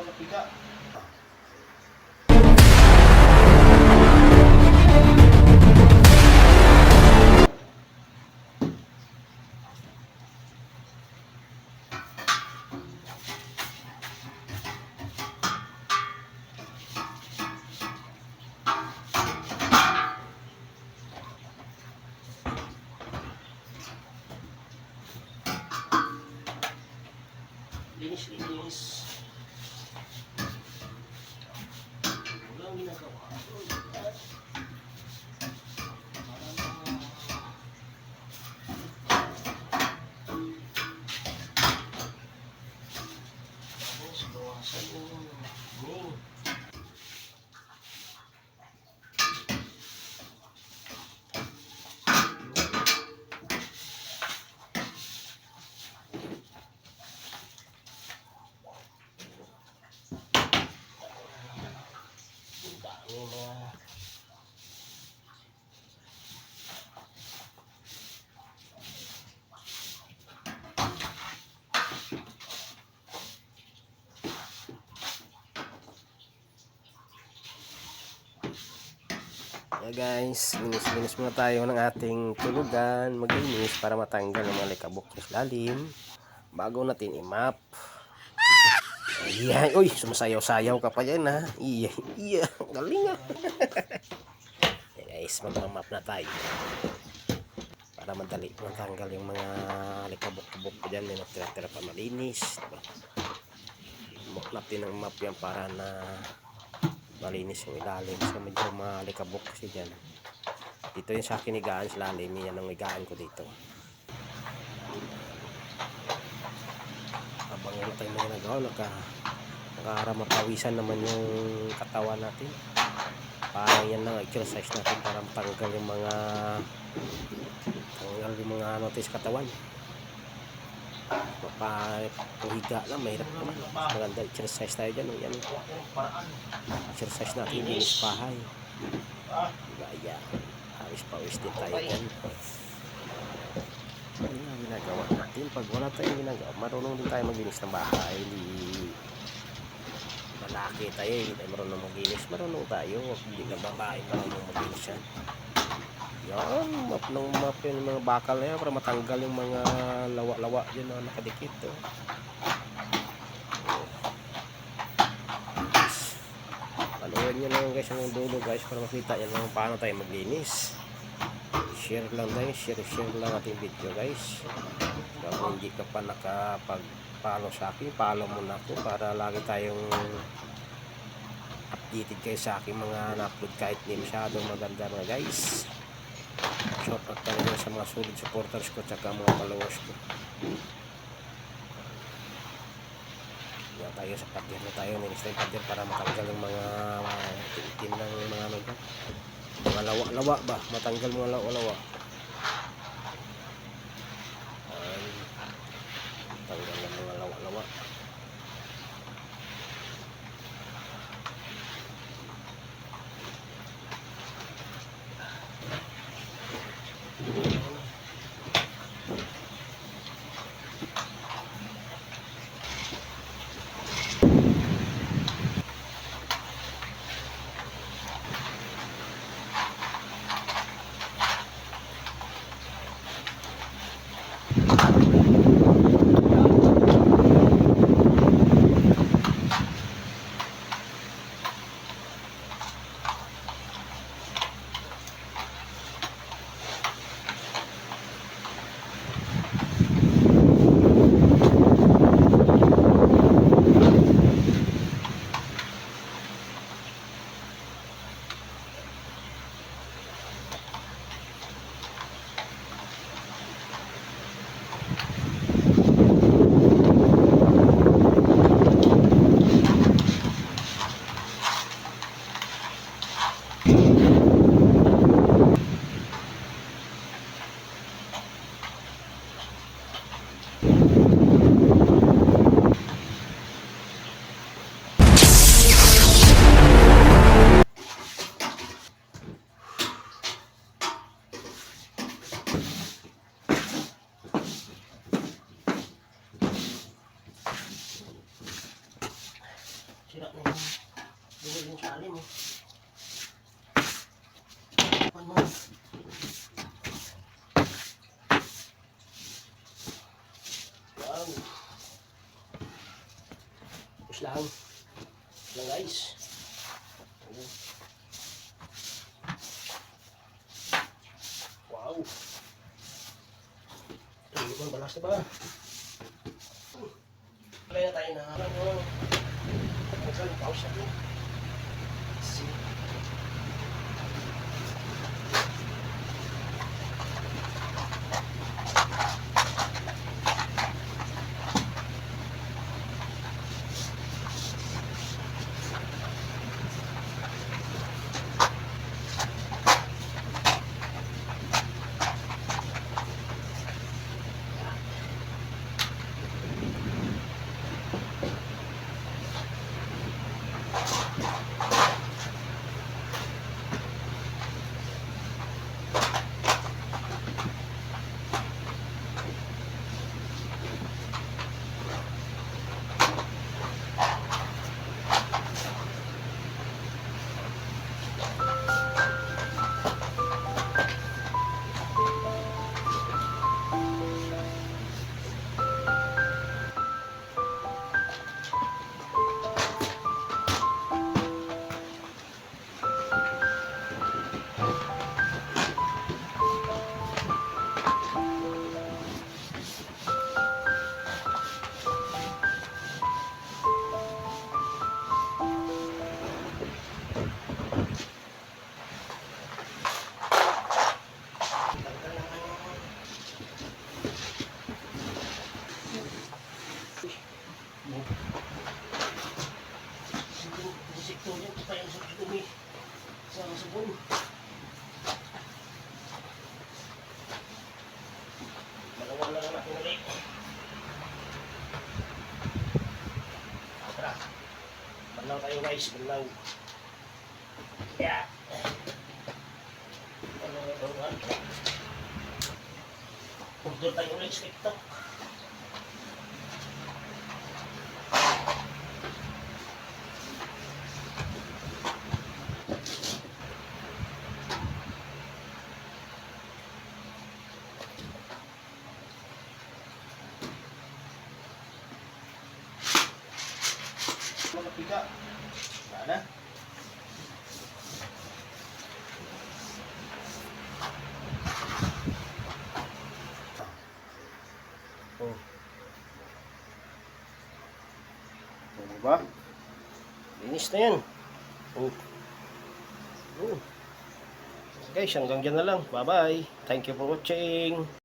mga piga. Linis. Walang ginagawa. Tapos, bawasan yung green. Guys, linis muna tayo ng ating tulugan, maglinis para matanggal ang mga likabok sa lalim bago natin i-map. Ayan, uy, sumasayaw-sayaw ka pa yan ha. Iya, galing ha. Guys, mag-map na tayo para madali matanggal yung mga likabok-kabok ko dyan. May natira-tira pa malinis, diba? Map natin ang map yan para na malinis yung ilalim. So medyo malikabok kasi dyan. Dito yung sa akin higaan sa lalim. Yan ang higaan ko dito. Habang ano tayo mga nagawa, nakakamapawisan naman yung katawan natin. Parang yan lang exercise natin para matanggal yung mga ano tayo sa katawan. Mapahiga lang, mahirap naman. Maganda exercise tayo dyan. Yan. Exercise natin linis bahay. Gaya, awis-pawis din tayo dyan. Ano nga ginagawa natin? Pag wala tayong ginagawa, marunong din tayo maglinis ng bahay. Hindi malaki tayo, hindi tayo marunong maglinis. Marunong tayo, hindi na babae marunong maglinis yan. Yan, map yung mga bakal na yan para matanggal yung mga lawa-lawa dyan na nakadikit. Panuhin nyo lang guys yung dulo guys para makita nyo lang paano tayo maglinis. Share lang tayo, share lang ating video guys. Kung hindi ka pa nakapag-follow sa akin, follow mo na ako para lagi tayong updated kayo sa aking mga na-upload kahit hindi masyadong maganda mga guys. Shout out talaga sa mga solid supporters ko at mga followers ko. Yan tayo sa pader na tayo, nilis tayong pader para matanggal yung mga titin ng mga ano ba, mga lawa-lawa ba, matanggal mga lawa-lawa. Tanggal ng mga lawa-lawa. Sira na yung bumili yung sali mo. Ano? Wow. Tapos lang. Lang guys. Wow. Hindi ko balas na ba? Kaya tayo na ano. Magsaling pause ako. See. Sektornya kita yang sudah dumi sama sebelum wala na natin ulit. Tara, balaw tayo guys, balaw. Yeah. Order tayo ulit sa TikTok. Mga pika. Wala na. Oh. Ano ba? Linis na yan. Oh. Oh. Guys, hanggang dyan na lang. Bye-bye. Thank you for watching.